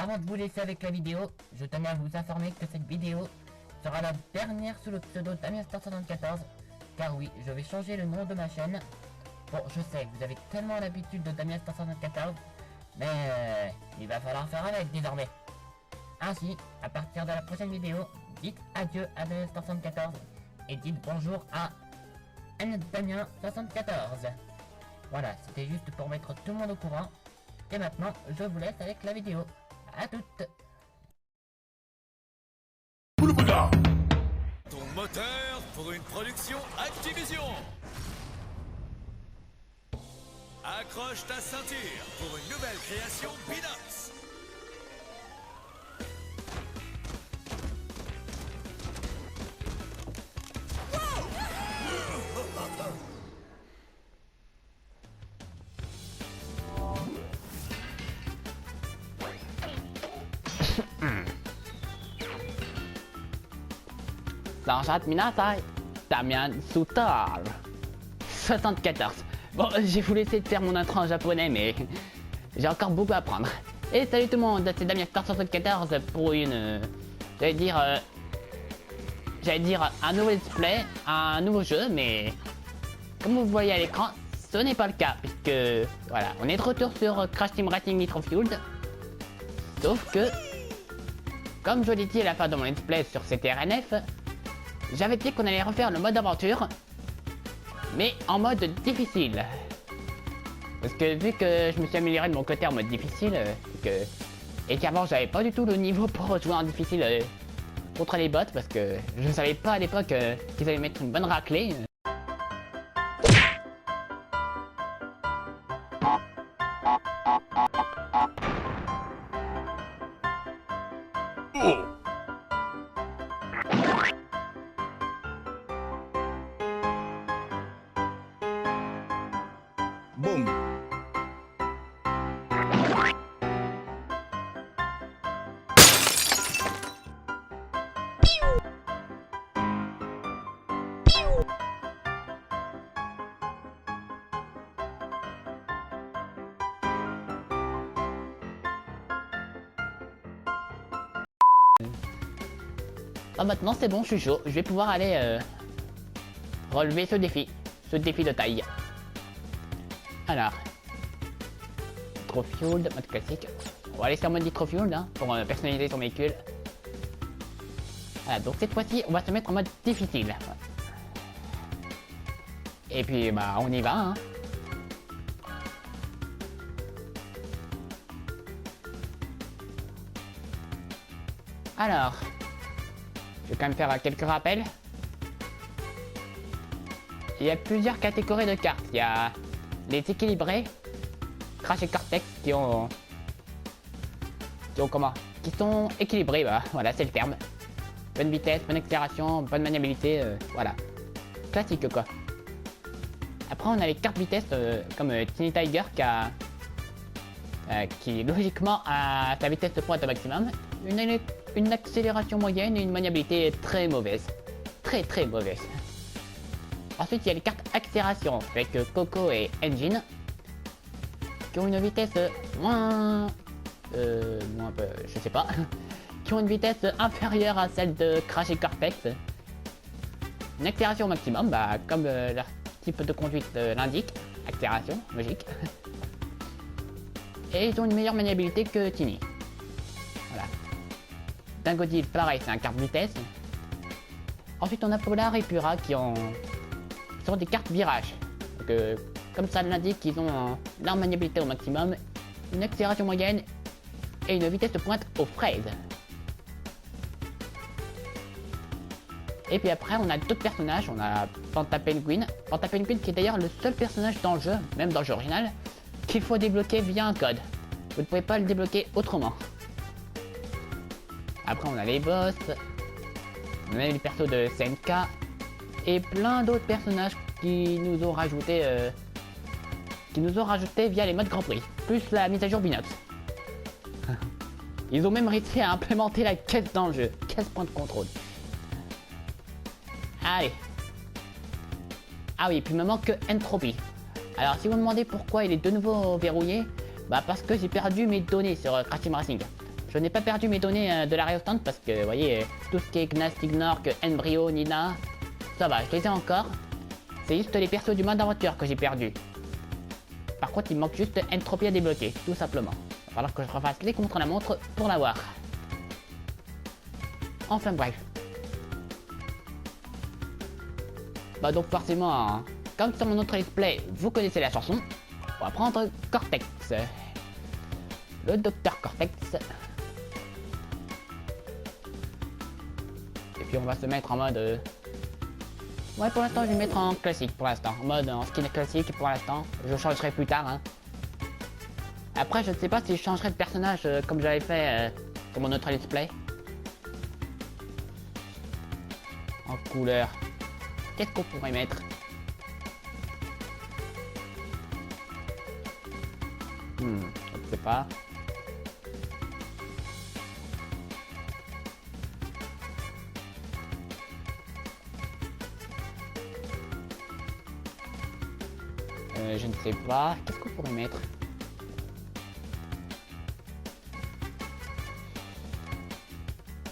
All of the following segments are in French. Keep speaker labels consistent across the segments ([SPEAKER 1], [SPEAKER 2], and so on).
[SPEAKER 1] Avant de vous laisser avec la vidéo, je tenais à vous informer que cette vidéo sera la dernière sous le pseudo DamienStar74, car oui, je vais changer le nom de ma chaîne. Bon, je sais, vous avez tellement l'habitude de DamienStar74, mais il va falloir faire avec désormais. Ainsi, à partir de la prochaine vidéo, dites adieu à DamienStar74 et dites bonjour à Damien74. Voilà, c'était juste pour mettre tout le monde au courant. Et maintenant, je vous laisse avec la vidéo. À toutes.
[SPEAKER 2] Ton moteur pour une production Activision. Accroche ta ceinture pour une nouvelle création Binox.
[SPEAKER 3] Sanchat Minatai, Damian Sutar, 74. Bon, j'ai voulu essayer de faire mon intro en japonais, mais j'ai encore beaucoup à apprendre. Et salut tout le monde, c'est Damien Star 74 pour une, j'allais dire un nouveau let's play, un nouveau jeu, mais comme vous voyez à l'écran, ce n'est pas le cas, puisque voilà, on est de retour sur Crash Team Racing Nitro Fueled, sauf que, comme je l'ai dit à la fin de mon let's play sur CTRNF, j'avais dit qu'on allait refaire le mode aventure, mais en mode difficile. Parce que vu que je me suis amélioré de mon côté en mode difficile, et qu'avant j'avais pas du tout le niveau pour jouer en difficile contre les bots, parce que je ne savais pas à l'époque qu'ils allaient mettre une bonne raclée.
[SPEAKER 2] Boum.
[SPEAKER 3] Ah, maintenant c'est bon, je suis chaud, je vais pouvoir aller relever ce défi de taille. Alors, Nitro Fueled, mode classique. On va aller sur mode Nitro Fueled hein, pour personnaliser son véhicule. Voilà, donc cette fois-ci, on va se mettre en mode difficile. Et puis, bah, on y va. Hein. Alors, je vais quand même faire quelques rappels. Il y a plusieurs catégories de cartes. Il y a les équilibrés, Crash et Cortex qui sont équilibrés, bah, voilà c'est le terme. Bonne vitesse, bonne accélération, bonne maniabilité, voilà. Classique quoi. Après on a les cartes vitesse comme Tiny Tiger qui logiquement a sa vitesse de pointe au maximum, une accélération moyenne et une maniabilité très mauvaise. Très mauvaise. Ensuite, il y a les cartes accélération avec Coco et Engine qui ont une vitesse je sais pas, qui ont une vitesse inférieure à celle de Crash et Cortex. Une accélération au maximum, bah, comme leur type de conduite l'indique, accélération, logique. Et ils ont une meilleure maniabilité que Tiny. Voilà. Dingodil, pareil, c'est un carte vitesse. Ensuite, on a Polar et Pura qui sont des cartes virage. Donc, comme ça l'indique, ils ont leur maniabilité au maximum, une accélération moyenne et une vitesse de pointe aux fraises. Et puis après, on a d'autres personnages. On a Panta Penguin. Panta Penguin qui est d'ailleurs le seul personnage dans le jeu, même dans le jeu original, qu'il faut débloquer via un code. Vous ne pouvez pas le débloquer autrement. Après, on a les boss. On a les persos de SNK. Et plein d'autres personnages qui nous ont rajouté via les modes Grand Prix, plus la mise à jour Binox. Ils ont même réussi à implémenter la caisse dans le jeu, caisse point de contrôle. Allez. Ah oui, puis il me manque Entropy. Alors si vous me demandez pourquoi il est de nouveau verrouillé, bah parce que j'ai perdu mes données sur Crash Team Racing. je n'ai pas perdu mes données de la Stand parce que, vous voyez, tout ce qui est Gnast, Ignork, Embryo, Nina, ça va, je les ai encore. C'est juste les persos du mode aventure que j'ai perdu. Par contre, il me manque juste Entropie à débloquer, tout simplement. Il va falloir que je refasse les contre-la-montre pour l'avoir. Enfin bref. Bah donc forcément, hein, comme sur mon autre let's play, vous connaissez la chanson, on va prendre Cortex. Le docteur Cortex. Et puis on va se mettre en mode... Ouais, pour l'instant je vais me mettre en classique pour l'instant. En mode en skin classique pour l'instant. Je changerai plus tard. Hein. Après je ne sais pas si je changerai de personnage comme j'avais fait pour mon autre let's play. En couleur. Qu'est-ce qu'on pourrait mettre? Je ne sais pas. Je ne sais pas. Qu'est-ce qu'on pourrait mettre?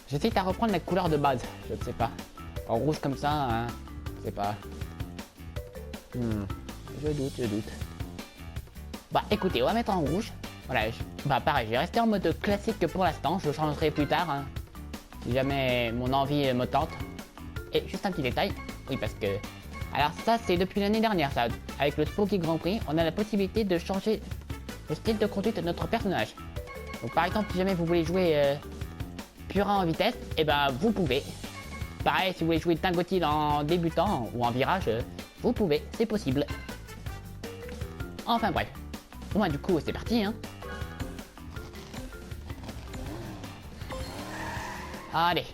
[SPEAKER 3] J'hésite à reprendre la couleur de base. Je ne sais pas. En rouge comme ça, hein. Je sais pas. Je doute. Bah écoutez, on va mettre en rouge. Voilà, bah pareil, je vais rester en mode classique pour l'instant. Je changerai plus tard, hein, si jamais mon envie me tente. Et juste un petit détail. Oui, parce que... Alors ça, c'est depuis l'année dernière, ça. Avec le Spooky Grand Prix, on a la possibilité de changer le style de conduite de notre personnage. Donc par exemple, si jamais vous voulez jouer Purin en vitesse, et ben vous pouvez. Pareil, si vous voulez jouer Dingotile en débutant ou en virage, vous pouvez, c'est possible. Enfin bref. Bon, du coup, c'est parti, hein. Allez.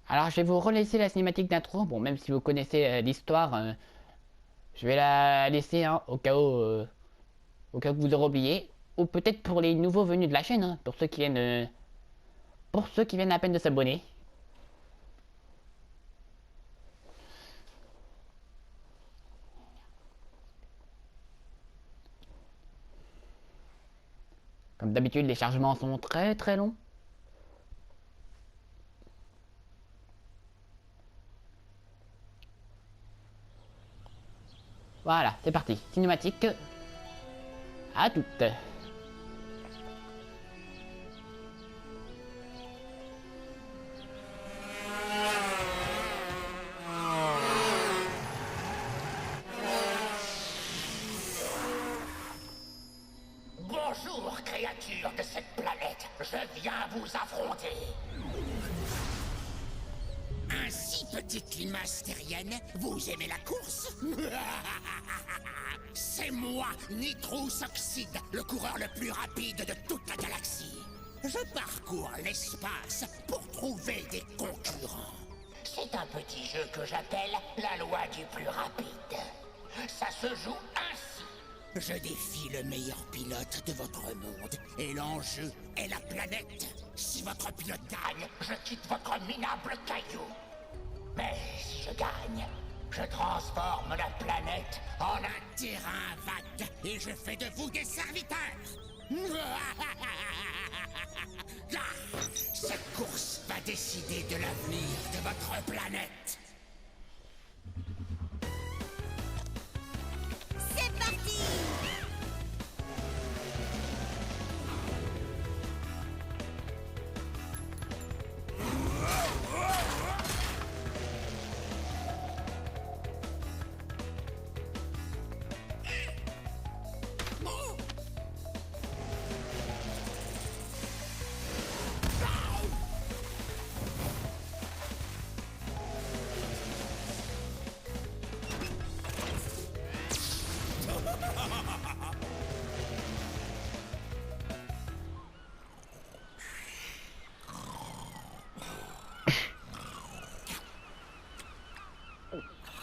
[SPEAKER 3] Alors, je vais vous relaisser la cinématique d'intro. Bon, même si vous connaissez l'histoire, je vais la laisser hein, au cas où vous aurez oublié. Ou peut-être pour les nouveaux venus de la chaîne, hein, pour ceux qui viennent à peine de s'abonner. Comme d'habitude, les chargements sont très très longs. Voilà, c'est parti. Cinématique. À toutes.
[SPEAKER 4] Bonjour, créatures de cette planète. Je viens vous affronter. Ainsi, petite limace terrienne, vous aimez la course? C'est moi, Nitrous Oxide, le coureur le plus rapide de toute la galaxie. Je parcours l'espace pour trouver des concurrents. C'est un petit jeu que j'appelle la loi du plus rapide. Ça se joue ainsi. Je défie le meilleur pilote de votre monde, et l'enjeu est la planète. Si votre pilote gagne, je quitte votre minable caillou. Mais si je gagne, je transforme la planète en un terrain vague, et je fais de vous des serviteurs. Cette course va décider de l'avenir de votre planète.
[SPEAKER 5] C'est parti!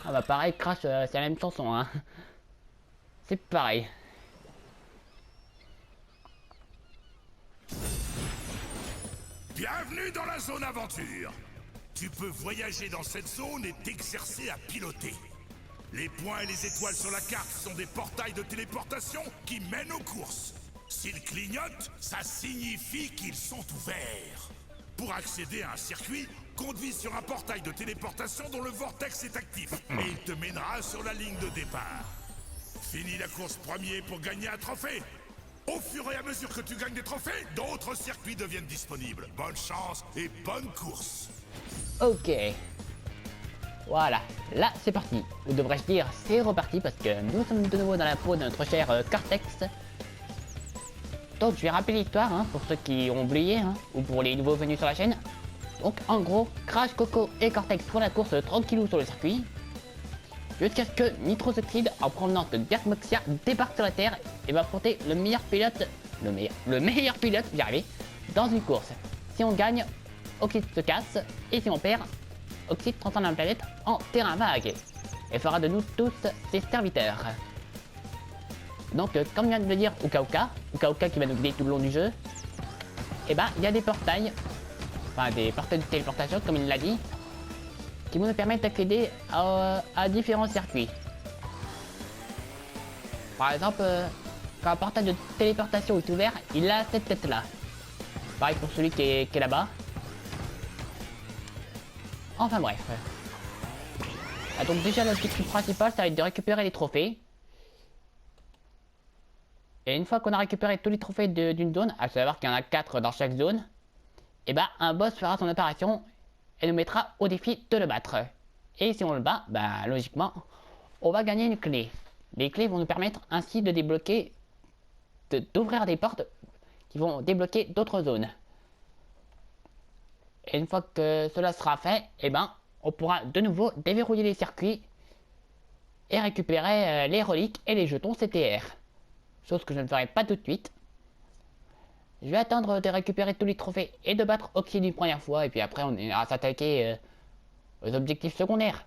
[SPEAKER 3] Ah bah pareil, Crash, c'est la même chanson, hein. C'est pareil.
[SPEAKER 2] Bienvenue dans la zone aventure.
[SPEAKER 5] Tu peux voyager dans cette zone et t'exercer à piloter. Les points et les étoiles sur la carte sont des portails de téléportation qui mènent aux courses. S'ils clignotent, ça signifie qu'ils sont ouverts. Pour accéder à un circuit, conduis sur un portail de téléportation dont le vortex est actif et il te mènera sur la ligne de départ. Finis la course premier pour gagner un trophée. Au fur et à mesure que tu gagnes des trophées, d'autres circuits deviennent disponibles. Bonne chance et bonne course.
[SPEAKER 3] Ok. Voilà, là c'est parti. Ou devrais-je dire, c'est reparti parce que nous sommes de nouveau dans la peau de notre cher Cortex. Donc je vais rappeler l'histoire hein, pour ceux qui ont oublié hein, ou pour les nouveaux venus sur la chaîne. Donc en gros, Crash, Coco et Cortex font la course tranquillou sur le circuit. Jusqu'à ce que Nitrozoxide en provenance de Dermoxia débarque sur la Terre et va affronter le meilleur pilote, le meilleur pilote, j'y arrive, dans une course. Si on gagne, Oxide se casse et si on perd, Oxide transforme la planète en terrain vague et fera de nous tous ses serviteurs. Donc comme vient de le dire Uka qui va nous guider tout le long du jeu, et ben il y a des portails, enfin des portails de téléportation comme il l'a dit, qui vont nous permettre d'accéder à différents circuits. Par exemple, quand un portail de téléportation est ouvert, il a cette tête là. Pareil pour celui qui est là-bas. Enfin bref. Ah, donc déjà l'objectif principal ça va être de récupérer les trophées. Et une fois qu'on a récupéré tous les trophées d'une zone, à savoir qu'il y en a 4 dans chaque zone, et bah un boss fera son apparition et nous mettra au défi de le battre. Et si on le bat, bah logiquement, on va gagner une clé. Les clés vont nous permettre ainsi de débloquer, d'ouvrir des portes qui vont débloquer d'autres zones. Et une fois que cela sera fait, et ben on pourra de nouveau déverrouiller les circuits et récupérer les reliques et les jetons CTR. Chose que je ne ferai pas tout de suite. Je vais attendre de récupérer tous les trophées et de battre Oxy une première fois et puis après on ira s'attaquer aux objectifs secondaires.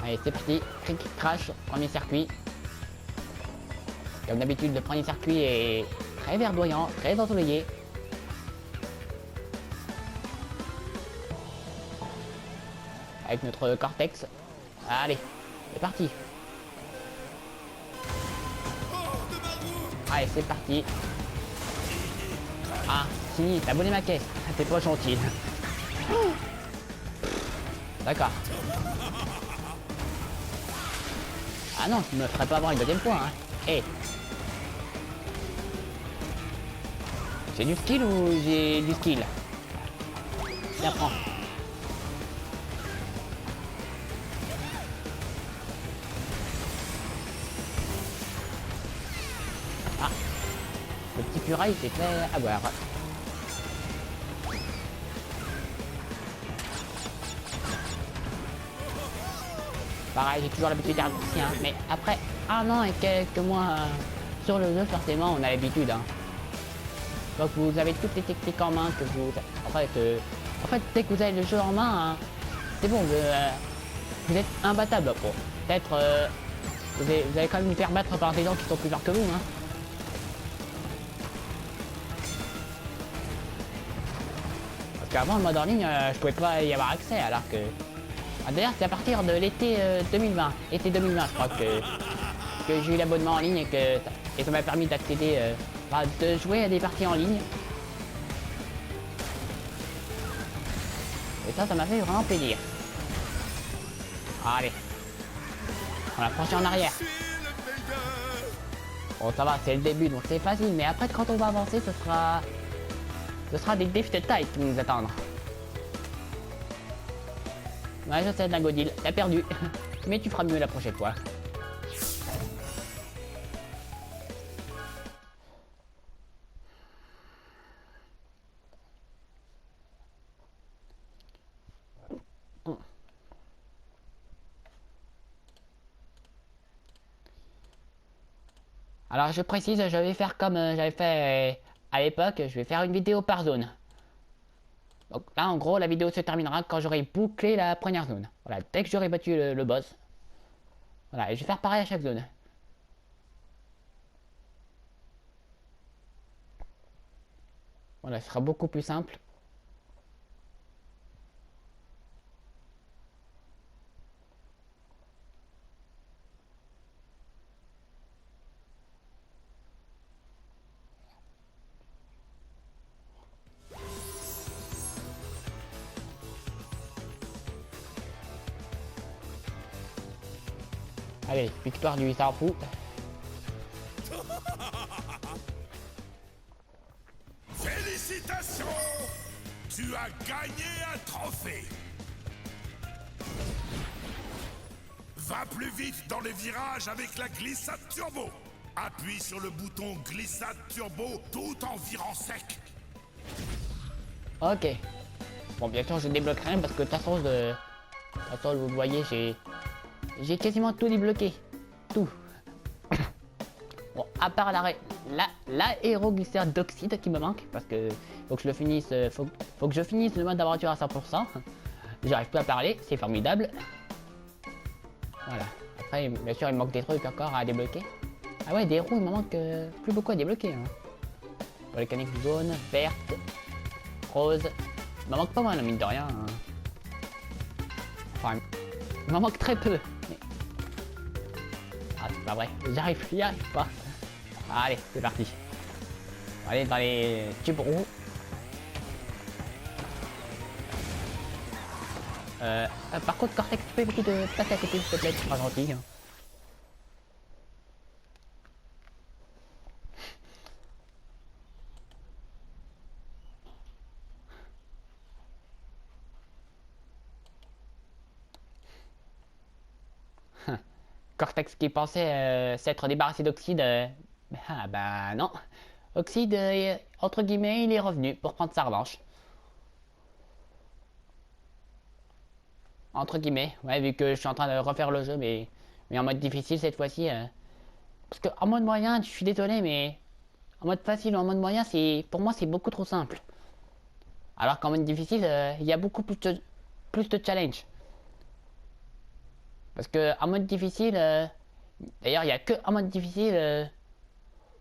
[SPEAKER 3] Allez c'est parti, Crash, premier circuit. Comme d'habitude le premier circuit est très verdoyant, très ensoleillé. Avec notre Cortex. Allez, c'est parti. Allez, c'est parti. Ah, si, t'as volé ma caisse. T'es pas gentil. D'accord. Ah non, je me ferais pas avoir une deuxième fois. Hein. Hey. J'ai du skill ou j'ai du skill? Tiens, prends. Ah, le petit puraille s'est fait avoir. Pareil, j'ai toujours l'habitude d'arrêter, hein, mais après un an et quelques mois sur le jeu, forcément, on a l'habitude. Hein. Donc vous avez toutes les techniques en main que vous... En fait, dès que vous avez le jeu en main, hein, c'est bon, vous êtes imbattable, pro. Peut-être... vous allez quand même vous faire battre par des gens qui sont plus forts que vous. Hein. Parce qu'avant, le mode en ligne, je pouvais pas y avoir accès, alors que... Ah, d'ailleurs, c'est à partir de l'été 2020. Été 2020, je crois que j'ai eu l'abonnement en ligne et ça m'a permis d'accéder... de jouer à des parties en ligne. Et ça m'a fait vraiment plaisir. Allez. On a franchi en arrière. Bon ça va, c'est le début donc c'est facile, mais après quand on va avancer ce sera des défis de taille qui vont nous attendre. Ouais je sais Dingodil, t'as perdu. Mais tu feras mieux la prochaine fois. Alors je précise, je vais faire comme j'avais fait à l'époque, je vais faire une vidéo par zone. Donc là, en gros, la vidéo se terminera quand j'aurai bouclé la première zone. Voilà, dès que j'aurai battu le boss. Voilà, et je vais faire pareil à chaque zone. Voilà, ce sera beaucoup plus simple. Allez, victoire du Sarfou.
[SPEAKER 5] Félicitations! Tu as gagné un trophée! Va plus vite dans les virages avec la glissade turbo! Appuie sur le bouton glissade turbo tout en virant sec!
[SPEAKER 3] Ok. Bon, bien sûr, je débloquerai rien parce que de toute façon, vous voyez, j'ai quasiment tout débloqué. Tout. Bon, à part l'aéroglissade d'oxyde qui me manque, parce que faut que je le finisse, faut que je finisse le mode d'aventure à 100%. J'arrive plus à parler, c'est formidable. Voilà. Après, bien sûr, il me manque des trucs encore à débloquer. Ah ouais, des roues, il me manque plus beaucoup à débloquer. Hein. Pour les caniques jaunes, vertes, roses. Il me manque pas mal, mine de rien. Hein. Enfin, il m'en manque très peu. Mais... ah, c'est pas vrai. J'y arrive pas. Allez, c'est parti. On va aller dans les tubes roux. Par contre, Cortex, tu peux éviter de passer à côté, s'il te plaît, c'est pas gentil. Hein. Cortex qui pensait s'être débarrassé d'Oxyde, ah bah non. Oxyde, entre guillemets, il est revenu pour prendre sa revanche. Entre guillemets, ouais, vu que je suis en train de refaire le jeu, mais en mode difficile cette fois-ci. Parce que en mode moyen, je suis désolé, mais en mode facile ou en mode moyen, pour moi c'est beaucoup trop simple. Alors qu'en mode difficile, il y a beaucoup plus de challenge. Parce que en mode difficile, d'ailleurs il n'y a que en mode difficile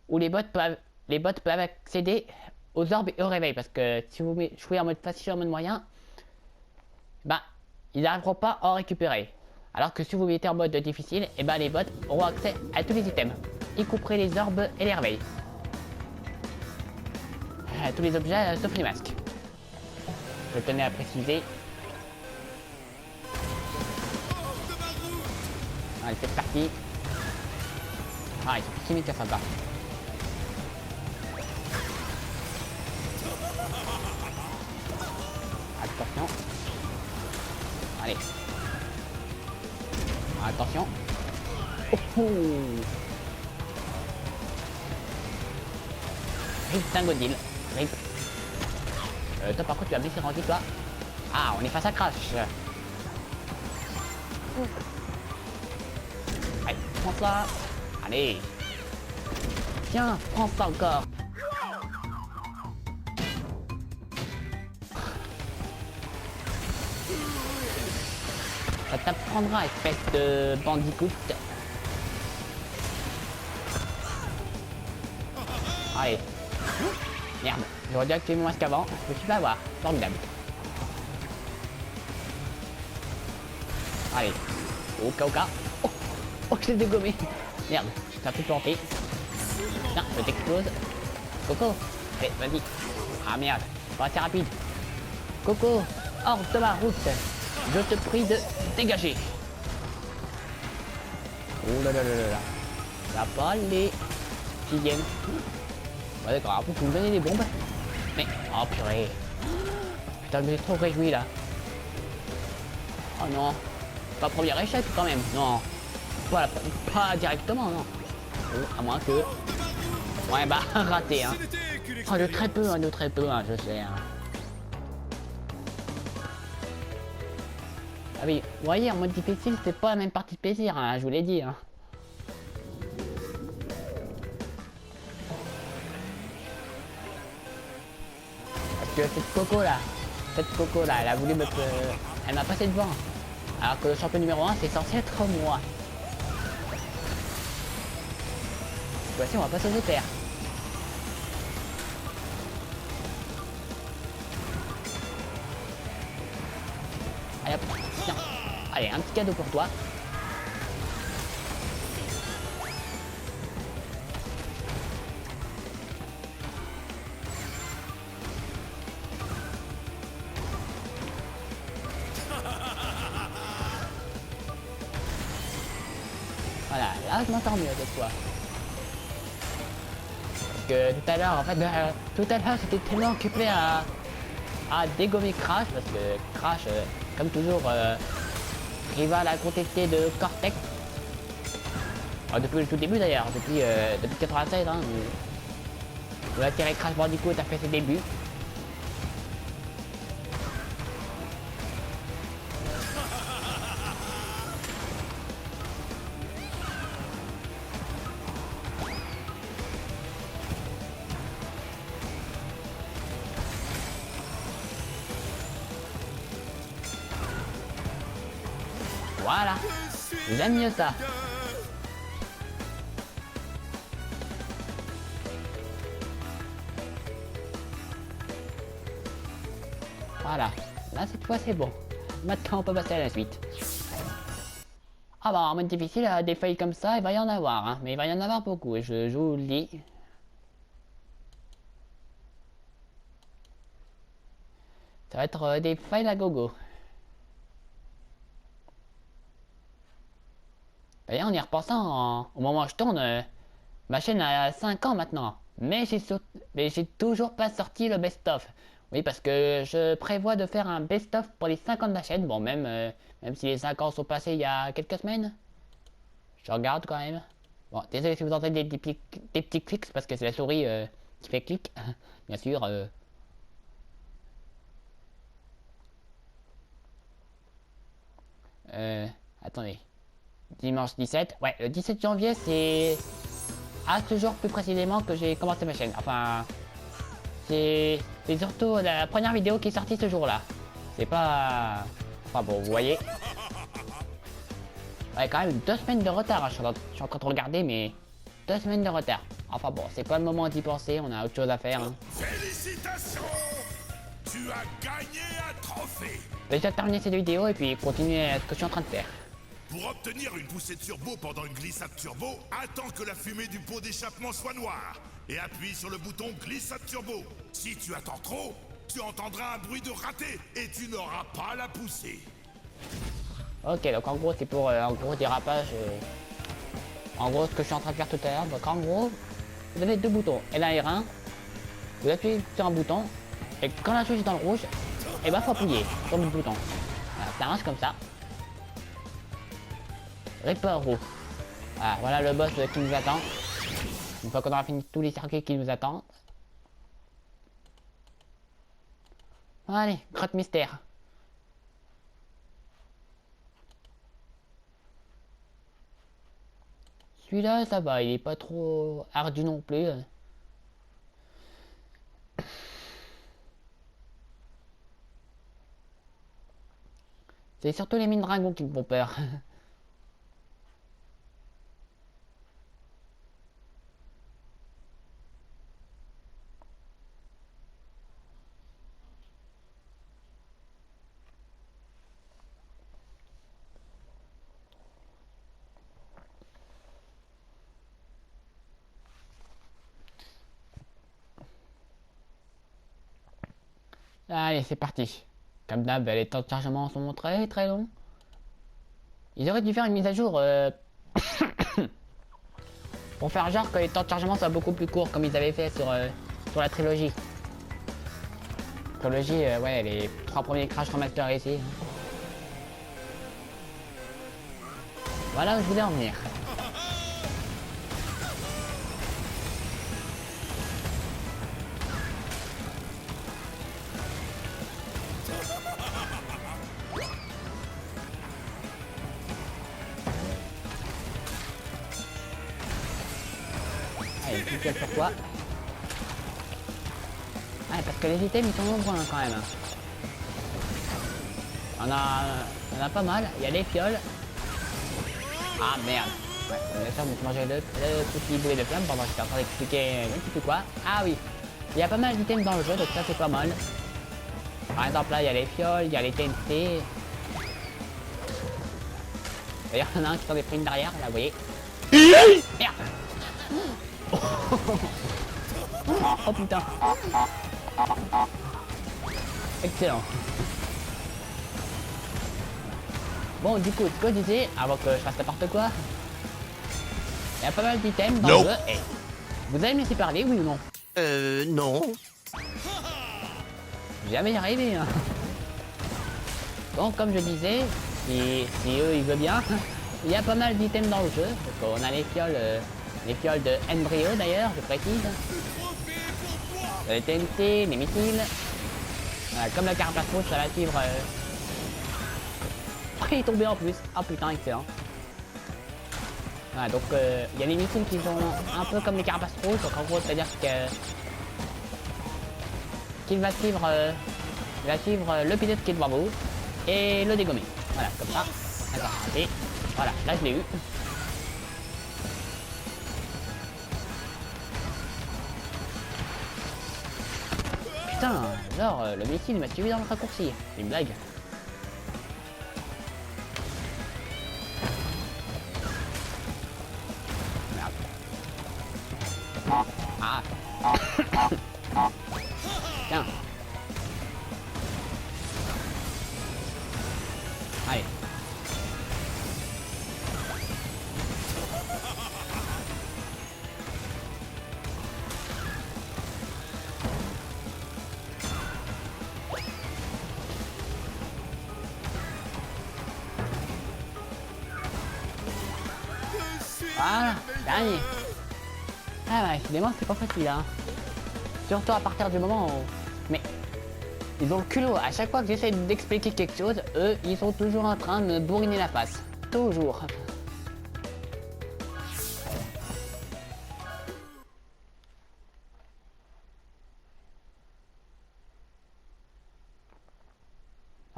[SPEAKER 3] où les bots peuvent accéder aux orbes et au réveil. Parce que si vous jouez en mode facile ou en mode moyen, bah ils n'arriveront pas à en récupérer. Alors que si vous mettez en mode difficile, et bah les bots auront accès à tous les items, y compris les orbes et les réveils. Tous les objets sauf les masques. Je tenais à préciser. Allez, c'est parti. Ah, ils sont timides, ça sympa. Attention. Allez. Attention. Oh, oh. Rip Dingodil. Rip. Toi par contre tu vas blesser Randy toi. Ah, on est face à Crash. Allez, prends ça. Allez. Tiens, prends ça encore. Ça t'apprendra, espèce de bandicoot. Allez. Merde, j'aurais dû activer mon masque avant. Je me suis fait avoir. Formidable. Allez. Oka. Oh, je l'ai dégommé. Merde, je t'ai un peu planté. Tiens, je t'explose. Coco. Allez, vas-y. Ah merde, pas assez rapide. Coco, hors de ma route. Je te prie de dégager. Oh là là là là là. Ça va pas aller. Sixième. Ouais d'accord, après vous me donnez des bombes. Mais, oh purée. Putain, je me suis trop réjoui là. Oh non. Pas premier échec quand même, non. Pas directement, non. Oh, à moins que... ouais bah, raté hein. Oh, de très peu, hein, je sais. Hein. Ah oui, vous voyez, en mode difficile, c'est pas la même partie de plaisir, hein, je vous l'ai dit. Hein. Parce que cette Coco là, cette coco là, elle a voulu me... Elle m'a passé devant. Alors que le champion numéro 1, c'est censé être moi. Voici, on va passer aux terres. Allez hop, tiens. Allez, un petit cadeau pour toi. Voilà, là je m'entends mieux cette fois. Parce que tout à l'heure, en fait, tout à l'heure j'étais tellement occupé à dégommer Crash, parce que Crash, comme toujours, rival à contester de Cortex. Depuis le tout début d'ailleurs, depuis 96, hein, où la série Crash Bandicoot a fait ses débuts. Voilà, j'aime mieux ça. Voilà, là cette fois c'est bon. Maintenant on peut passer à la suite. Ah bah en mode difficile, des failles comme ça, il va y en avoir, hein. Mais il va y en avoir beaucoup, et je vous le dis. Ça va être des failles à gogo. D'ailleurs, en y repensant, au moment où je tourne, ma chaîne a 5 ans maintenant. Mais j'ai toujours pas sorti le best-of. Oui, parce que je prévois de faire un best-of pour les 5 ans de la chaîne. Bon, même si les 5 ans sont passés il y a quelques semaines. Je regarde quand même. Bon, désolé si vous entendez des petits clics, parce que c'est la souris qui fait clic. Bien sûr. Attendez. Dimanche 17. Ouais, le 17 janvier, c'est à ce jour plus précisément que j'ai commencé ma chaîne. Enfin, c'est surtout la première vidéo qui est sortie ce jour-là. C'est pas... Enfin bon, vous voyez. Ouais, quand même 2 semaines de retard. Hein. Je suis en train de regarder, mais 2 semaines de retard. Enfin bon, c'est pas le moment d'y penser, on a autre chose à faire. Hein.
[SPEAKER 5] Félicitations! Tu as gagné un trophée!
[SPEAKER 3] Je vais déjà terminer cette vidéo et puis continuer ce que je suis en train de faire.
[SPEAKER 5] Pour obtenir une poussée turbo pendant une glissade turbo, attends que la fumée du pot d'échappement soit noire et appuie sur le bouton glissade turbo. Si tu attends trop, tu entendras un bruit de raté et tu n'auras pas la poussée.
[SPEAKER 3] Ok, donc en gros c'est pour en gros dérapage. En gros ce que je suis en train de faire tout à l'heure. Donc en gros, vous avez 2 boutons, L1 et R1. Vous appuyez sur un bouton et quand la touche est dans le rouge, et ben faut appuyer sur le bouton. Voilà, ça marche comme ça. Reaper Roux. Voilà le boss qui nous attend. Une fois qu'on aura fini tous les circuits qui nous attendent. Allez, grotte mystère. Celui-là, ça va, il est pas trop ardu non plus. C'est surtout les mines dragons qui me font peur. Allez, c'est parti. Comme d'hab, les temps de chargement sont très très longs. Ils auraient dû faire une mise à jour pour faire genre que les temps de chargement soient beaucoup plus courts, comme ils avaient fait sur la trilogie. Trilogie, ouais, les 3 premiers Crash Remaster ici. Voilà où je voulais en venir. Allez, nickel pour toi. Ouais, parce que les items ils sont nombreux hein, quand même. On a pas mal. Il y a les fioles. Ah merde. Ouais, bien sûr, je manger le petit boulet de flamme pendant que j'étais en train d'expliquer un petit peu quoi. Ah oui. Il y a pas mal d'items dans le jeu, donc ça c'est pas mal. Par exemple là, il y a les fioles, il y a les TNT. D'ailleurs, il y en a un qui s'en est pris une derrière, là, vous voyez. Merde. Oh putain. Excellent. Bon, du coup, ce que je disais, avant que je fasse n'importe quoi, il y a pas mal d'items dans le jeu. Et vous allez me laisser parler, oui ou non?
[SPEAKER 4] Non.
[SPEAKER 3] Jamais y arriver, hein. Donc, comme je disais, si eux ils veulent bien, il y a pas mal d'items dans le jeu. Donc, on a les fioles de Embryo d'ailleurs, je précise. Les TNT, les missiles. Voilà, comme la carapace rouge, ça va suivre. Oh, il est tombé en plus. Ah putain, excellent. Voilà, donc il y a les missiles qui sont un peu comme les carapaces rouges. Donc en gros, c'est-à-dire que qu'il va suivre, le pilote qui est devant vous et le dégommer. Voilà, comme ça. D'accord. Et voilà, là je l'ai eu. Putain, genre le missile m'a suivi dans le raccourci. C'est une blague. Merde. Ah. Tiens. Allez. Voilà, dernier. Ah ouais, évidemment c'est pas facile hein. Surtout à partir du moment où... Mais... Ils ont le culot, à chaque fois que j'essaie d'expliquer quelque chose, eux, ils sont toujours en train de me bourriner la face. Toujours.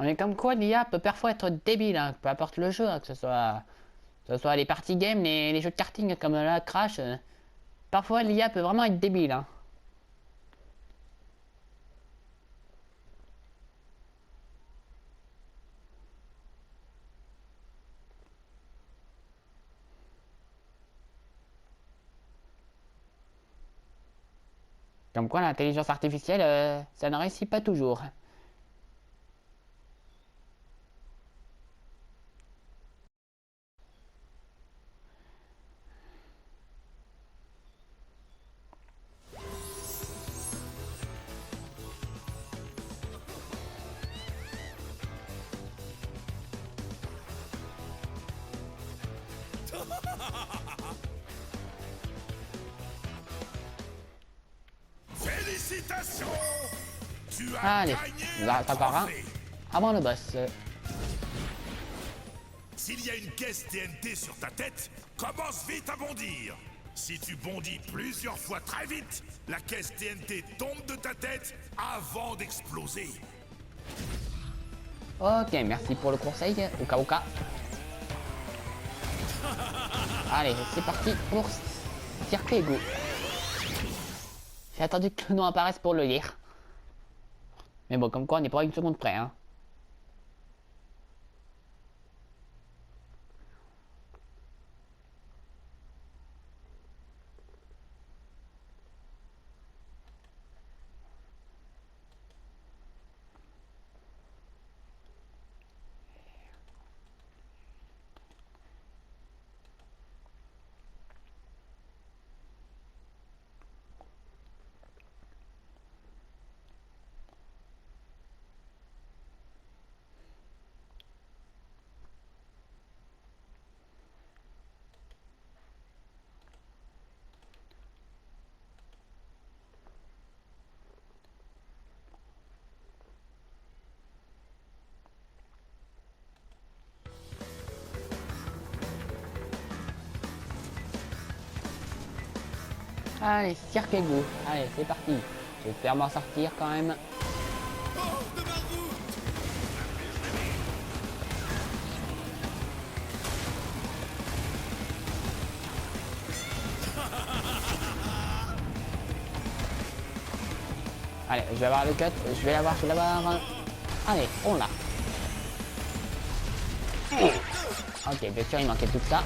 [SPEAKER 3] Mais comme quoi l'IA peut parfois être débile, hein, peu importe le jeu, hein, que ce soit les parties games, les jeux de karting comme là, Crash. Parfois l'IA peut vraiment être débile. Hein. Comme quoi l'intelligence artificielle, ça ne réussit pas toujours.
[SPEAKER 5] Félicitations! Tu as
[SPEAKER 3] Allez,
[SPEAKER 5] gagné
[SPEAKER 3] il en reste encore un
[SPEAKER 5] trophée.
[SPEAKER 3] avant le boss.
[SPEAKER 5] S'il y a une caisse TNT sur ta tête, commence vite à bondir. Si tu bondis plusieurs fois très vite, la caisse TNT tombe de ta tête avant d'exploser.
[SPEAKER 3] Ok, merci pour le conseil, Oka. Allez, c'est parti pour circuit égout. J'ai attendu que le nom apparaisse pour le lire. Mais bon, comme quoi, on n'est pas une seconde près, hein. Allez, cirque égout. Allez, c'est parti. J'espère m'en sortir quand même. Allez, je vais avoir le cut, je vais l'avoir, je vais l'avoir. Allez, on l'a. Ok, bien sûr, il manquait tout ça.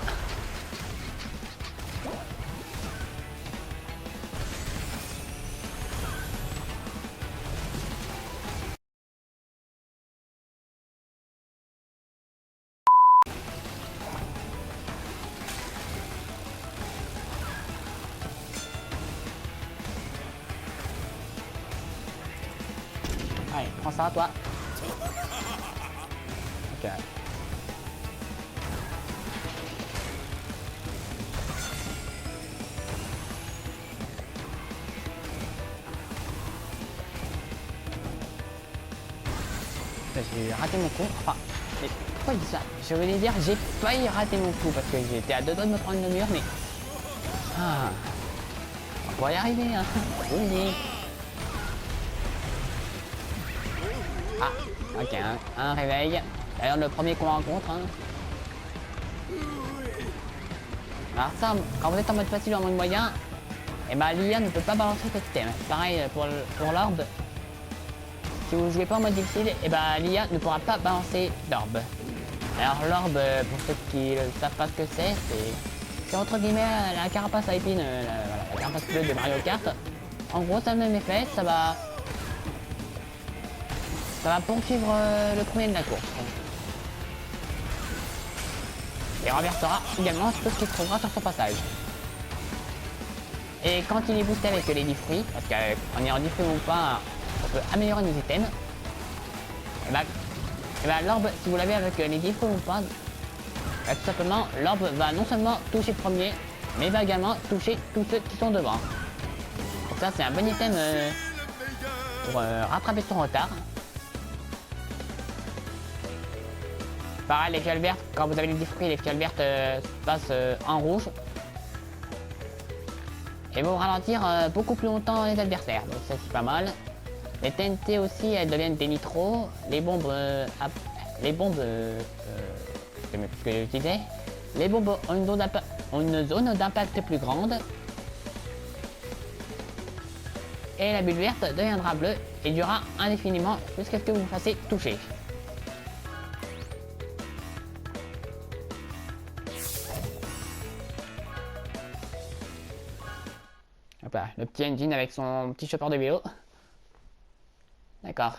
[SPEAKER 3] Allez, prends ça, toi. Ok. J'ai raté mon coup. Enfin, mais pourquoi il dit ça? Je voulais dire j'ai failli rater mon coup parce que j'étais à deux doigts de me prendre le mur, mais... Ah, on pourrait y arriver, hein. Je vous le dis. Ah, ok, un réveil. D'ailleurs, le premier qu'on rencontre. Hein. Alors ça, quand vous êtes en mode facile ou en mode moyen, et ben l'IA ne peut pas balancer ce système. Pareil pour l'orbe. Si vous ne jouez pas en mode difficile, et ben l'IA ne pourra pas balancer d'orbe. Alors l'orbe, pour ceux qui ne savent pas ce que c'est entre guillemets la carapace à épines, la carapace bleue de Mario Kart. En gros, ça a le même effet, ça va poursuivre le premier de la course. Et renversera également tout ce qui se trouvera sur son passage. Et quand il est boosté avec les 10 fruits, parce qu'en ayant 10 fruits ou pas, on peut améliorer nos items. Et bah l'orbe, si vous l'avez avec les 10 fruits ou pas, tout simplement, l'orbe va non seulement toucher le premier, mais va également toucher tous ceux qui sont devant. Donc ça, c'est un bon item pour rattraper son retard. Pareil, les fioles vertes, quand vous avez les 10 fruits, les fioles vertes passent en rouge. Et vont ralentir beaucoup plus longtemps les adversaires, donc ça c'est pas mal. Les TNT aussi, elles deviennent des nitros. Les bombes, je sais même plus ce que j'utilisais. Les bombes ont une zone d'impact plus grande. Et la bulle verte deviendra bleue et durera indéfiniment jusqu'à ce que vous vous fassiez toucher. Hop là, le petit engine avec son petit chauffeur de vélo. D'accord.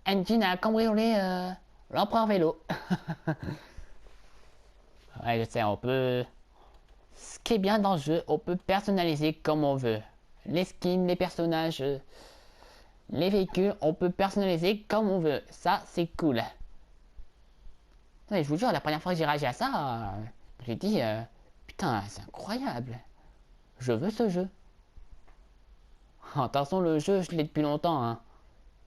[SPEAKER 3] Engine a cambriolé l'empereur vélo. Ouais, je sais, on peut... Ce qui est bien dans le jeu, on peut personnaliser comme on veut. Les skins, les personnages, les véhicules, on peut personnaliser comme on veut. Ça, c'est cool. Ouais, je vous jure, la première fois que j'ai réagi à ça, j'ai dit, putain, c'est incroyable. Je veux ce jeu. De toute façon, le jeu, je l'ai depuis longtemps. Hein.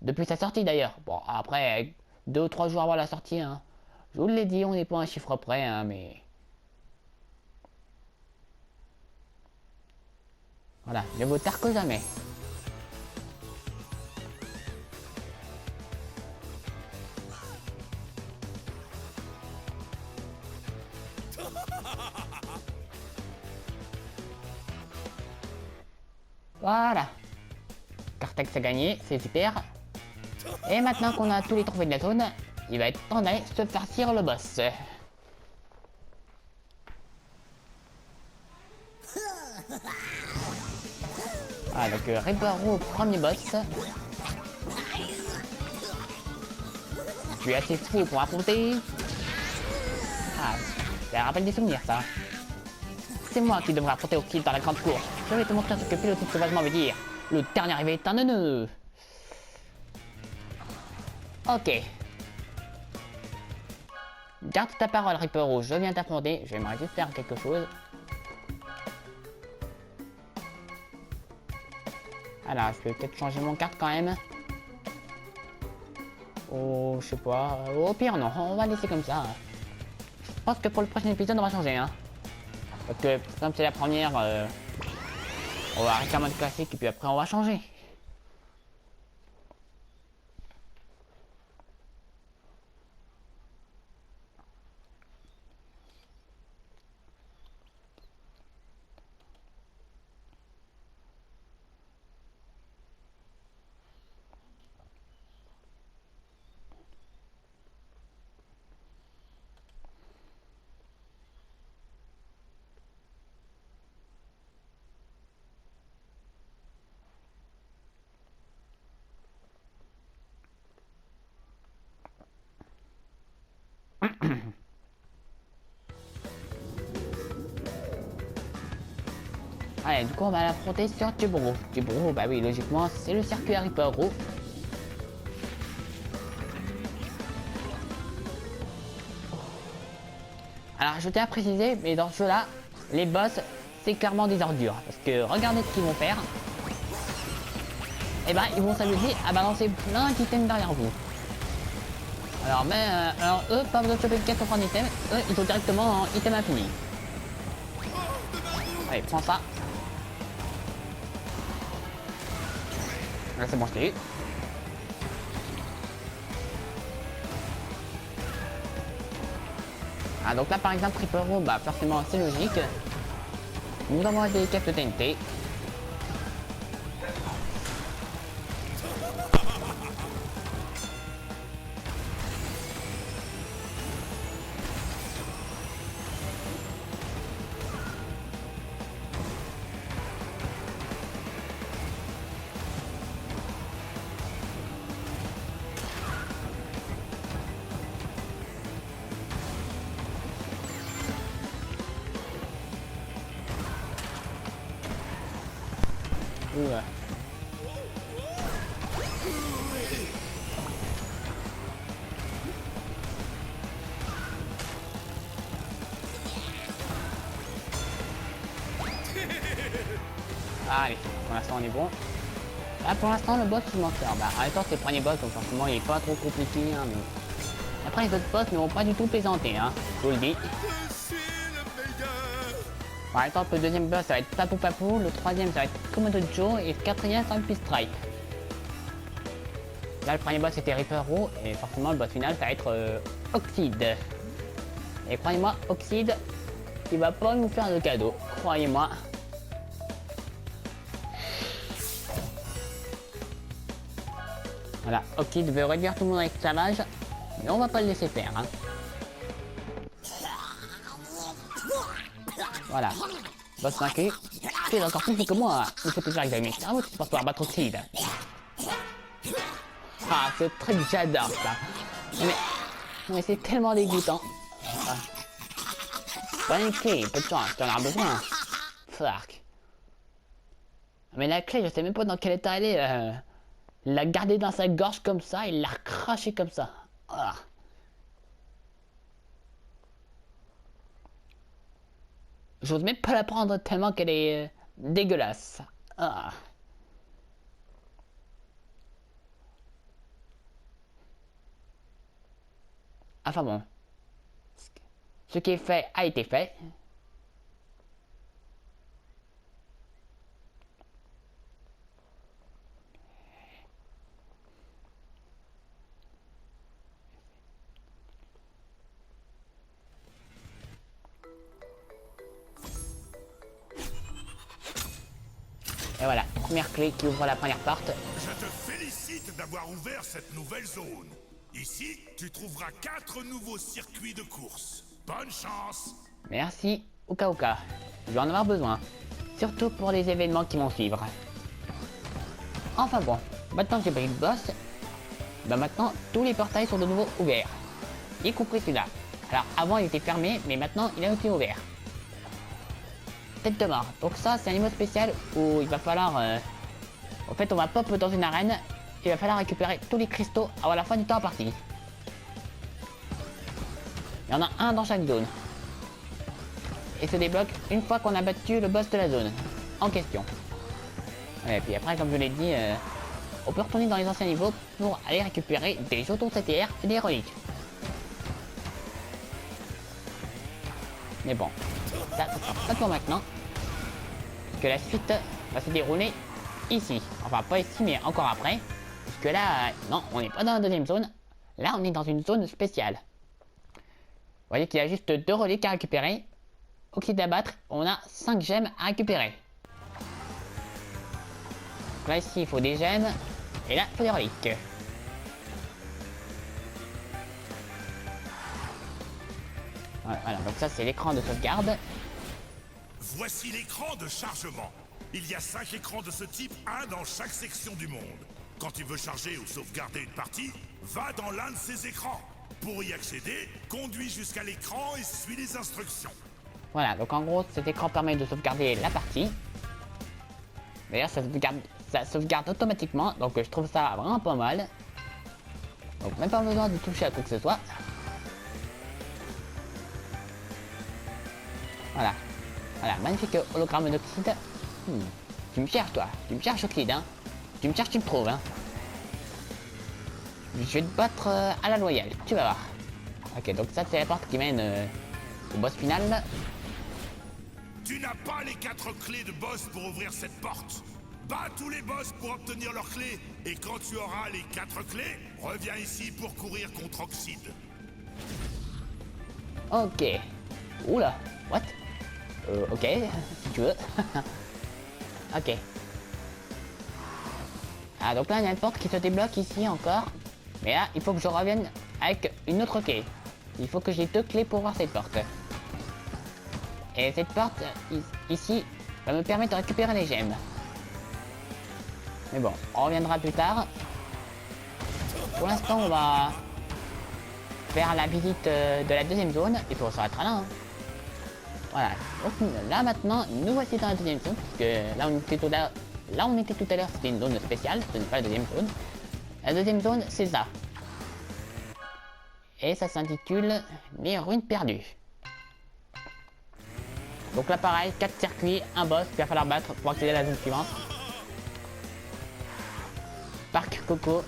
[SPEAKER 3] Depuis sa sortie d'ailleurs. Bon, après, 2 ou 3 jours avant la sortie. Hein. Je vous l'ai dit, on n'est pas à un chiffre près, hein, mais... Voilà, mieux vaut tard que jamais. Voilà. Cartex a gagné, c'est super. Et maintenant qu'on a tous les trophées de la zone, il va être temps d'aller se farcir le boss. Ah, donc Ripperoo, premier boss. Tu es assez fou pour affronter. Ah, ça rappelle des souvenirs, ça. C'est moi qui devrais affronter au kill dans la grande course. Je vais te montrer ce que piloter sauvagement veut dire. Le dernier arrivé est un neuneu. Ok. Garde ta parole, Ripperoo, je viens t'affronter. J'aimerais juste faire quelque chose. Alors, je vais peut-être changer mon carte quand même. Oh, je sais pas. Au pire, non, on va laisser comme ça. Je pense que pour le prochain épisode, on va changer, hein. Parce que, comme c'est la première, on va arrêter en mode classique et puis après, on va changer. Allez, du coup, on va l'affronter sur Tubro. Tubro, bah oui, logiquement, c'est le circuit Reaper Row. Alors, je tiens à préciser, mais dans ce jeu-là, les boss, c'est clairement des ordures. Parce que regardez ce qu'ils vont faire. Et ben, ils vont s'amuser à balancer plein d'items derrière vous. Alors eux, pas besoin de choper 4 en item, eux, ils sont directement en item infini. Allez, prends ça. Là, c'est bon, je l'ai eu. Ah, donc là, par exemple, Reaper Row, bah forcément, c'est logique. Nous avons des caisses de TNT. Oula. Allez, pour l'instant on est bon. Là pour l'instant le boss je m'en sers. Bah en même temps c'est le premier boss donc forcément il est pas trop compliqué hein, mais... Après les autres boss ne vont pas du tout plaisanter hein, je vous le dis. Par exemple, le deuxième boss ça va être Papou Papou, le troisième ça va être Komodo Joe et le quatrième ça va être Strike. Là le premier boss c'était Reaper Row et forcément le boss final ça va être Oxide. Et croyez-moi, Oxide, il va pas nous faire de cadeau, croyez-moi. Voilà, Oxide veut réduire tout le monde à l'esclavage, mais on va pas le laisser faire. Hein. Voilà. Boss vaincu. Tu es encore plus fou que moi. Il faut toujours examiner le cerveau pour pouvoir battre Oxide. Ah, ce truc, j'adore ça. Mais c'est tellement dégoûtant. Ah. Bonne clé, peu de chance, t'en as besoin. Fuck. Mais la clé, je sais même pas dans quel état elle est. Il l'a gardée dans sa gorge comme ça, il l'a recraché comme ça. Ah. J'ose même pas la prendre tellement qu'elle est dégueulasse. Ah. Enfin bon. Ce qui est fait a été fait. Et voilà, première clé qui ouvre la première porte.
[SPEAKER 5] Je te félicite d'avoir ouvert cette nouvelle zone. Ici, tu trouveras 4 nouveaux circuits de course. Bonne chance.
[SPEAKER 3] Merci, Uka Uka. Je vais en avoir besoin. Surtout pour les événements qui vont suivre. Enfin bon, maintenant que j'ai pris le boss, bah maintenant tous les portails sont de nouveau ouverts. Y compris celui-là. Alors avant il était fermé, mais maintenant il est aussi ouvert. Tête de mort. Donc ça c'est un niveau spécial où il va falloir... En fait on va pop dans une arène. Il va falloir récupérer tous les cristaux avant la fin du temps imparti. Il y en a un dans chaque zone. Et se débloque une fois qu'on a battu le boss de la zone en question. Et puis après comme je l'ai dit, on peut retourner dans les anciens niveaux pour aller récupérer des jetons CTR et des reliques. Mais bon, ça sera pas pour maintenant. Parce que la suite va se dérouler ici. Enfin pas ici mais encore après. Parce que là, non, on n'est pas dans la deuxième zone. Là on est dans une zone spéciale. Vous voyez qu'il y a juste 2 reliques à récupérer. Oxyde à battre, on a 5 gemmes à récupérer. Donc là ici il faut des gemmes. Et là il faut des reliques. Voilà, donc ça c'est l'écran de sauvegarde.
[SPEAKER 5] Voici l'écran de chargement. Il y a 5 écrans de ce type, un dans chaque section du monde. Quand tu veux charger ou sauvegarder une partie, va dans l'un de ces écrans. Pour y accéder, conduis jusqu'à l'écran et suis les instructions.
[SPEAKER 3] Voilà, donc en gros cet écran permet de sauvegarder la partie. D'ailleurs, ça sauvegarde automatiquement, donc je trouve ça vraiment pas mal. Donc même pas besoin de toucher à quoi que ce soit. Voilà. Voilà, magnifique hologramme d'Oxyde. Tu me cherches, toi. Tu me cherches, Oxyde, hein. Tu me cherches, tu me trouves, hein. Je vais te battre à la loyale, tu vas voir. Ok, donc ça, c'est la porte qui mène au boss final.
[SPEAKER 5] Tu n'as pas les 4 clés de boss pour ouvrir cette porte. Bats tous les boss pour obtenir leurs clés. Et quand tu auras les 4 clés, reviens ici pour courir contre Oxyde.
[SPEAKER 3] Ok. Oula, what? Ok, si tu veux. Ok. Ah, donc là, il y a une porte qui se débloque ici encore. Mais là, il faut que je revienne avec une autre clé. Il faut que j'ai 2 clés pour voir cette porte. Et cette porte, ici, va me permettre de récupérer les gemmes. Mais bon, on reviendra plus tard. Pour l'instant, on va faire la visite de la deuxième zone. Et puis on s'arrêtera là. Hein. Voilà. Donc là maintenant, nous voici dans la deuxième zone. Parce que là, on était tout à l'heure, c'était une zone spéciale. Ce n'est pas la deuxième zone. La deuxième zone, c'est ça. Et ça s'intitule Les Ruines Perdues. Donc là pareil, 4 circuits, un boss qu'il va falloir battre pour accéder à la zone suivante. Parc Coco.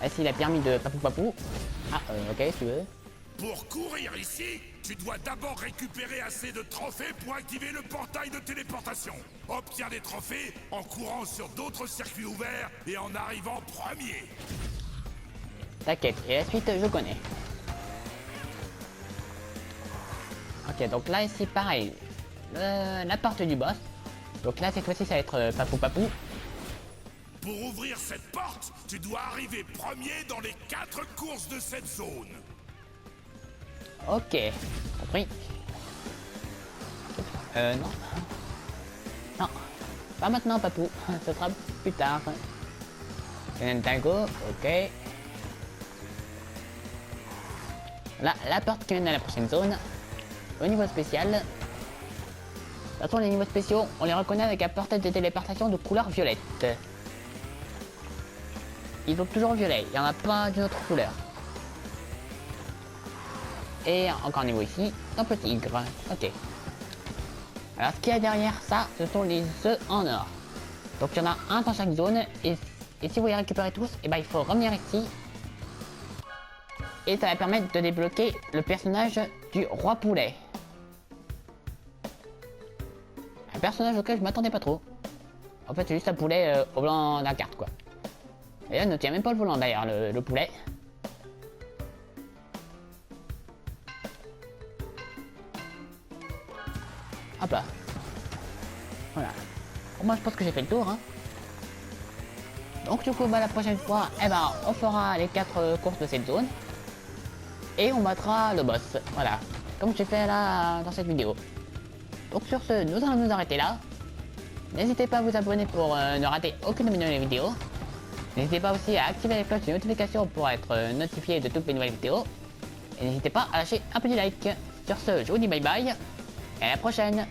[SPEAKER 3] Ah si, il a permis de Papou Papou. Ah, ok, si tu veux.
[SPEAKER 5] Pour courir ici, tu dois d'abord récupérer assez de trophées pour activer le portail de téléportation. Obtiens des trophées en courant sur d'autres circuits ouverts et en arrivant premier.
[SPEAKER 3] T'inquiète, et la suite, je connais. Ok, donc là, ici, pareil. La porte du boss. Donc là, cette fois-ci, ça va être Papou Papou.
[SPEAKER 5] Pour ouvrir cette porte, tu dois arriver premier dans les 4 courses de cette zone.
[SPEAKER 3] Ok, compris. Non. Non, pas maintenant, Papou. Ce sera plus tard. Tango, ok. Là, la porte qui mène à la prochaine zone. Au niveau spécial. De toute façon, les niveaux spéciaux, on les reconnaît avec un portail de téléportation de couleur violette. Ils sont toujours violets, il n'y en a pas d'une autre couleur. Et encore un niveau ici, Temple Tigre. Ok. Alors ce qu'il y a derrière ça, ce sont les œufs en or. Donc il y en a un dans chaque zone. Et si vous les récupérez tous, et ben, il faut revenir ici. Et ça va permettre de débloquer le personnage du roi poulet. Un personnage auquel je m'attendais pas trop. En fait c'est juste un poulet au blanc de la carte quoi. Et là il ne tient même pas le volant d'ailleurs le poulet. Hop là. Voilà. Bon, moi je pense que j'ai fait le tour. Hein. Donc du coup bah, la prochaine fois, eh ben, on fera les 4 courses de cette zone. Et on battra le boss. Voilà. Comme j'ai fait là dans cette vidéo. Donc sur ce, nous allons nous arrêter là. N'hésitez pas à vous abonner pour ne rater aucune de mes nouvelles vidéos. N'hésitez pas aussi à activer les cloches de notification pour être notifié de toutes mes nouvelles vidéos. Et n'hésitez pas à lâcher un petit like. Sur ce, je vous dis bye bye. Et à la prochaine.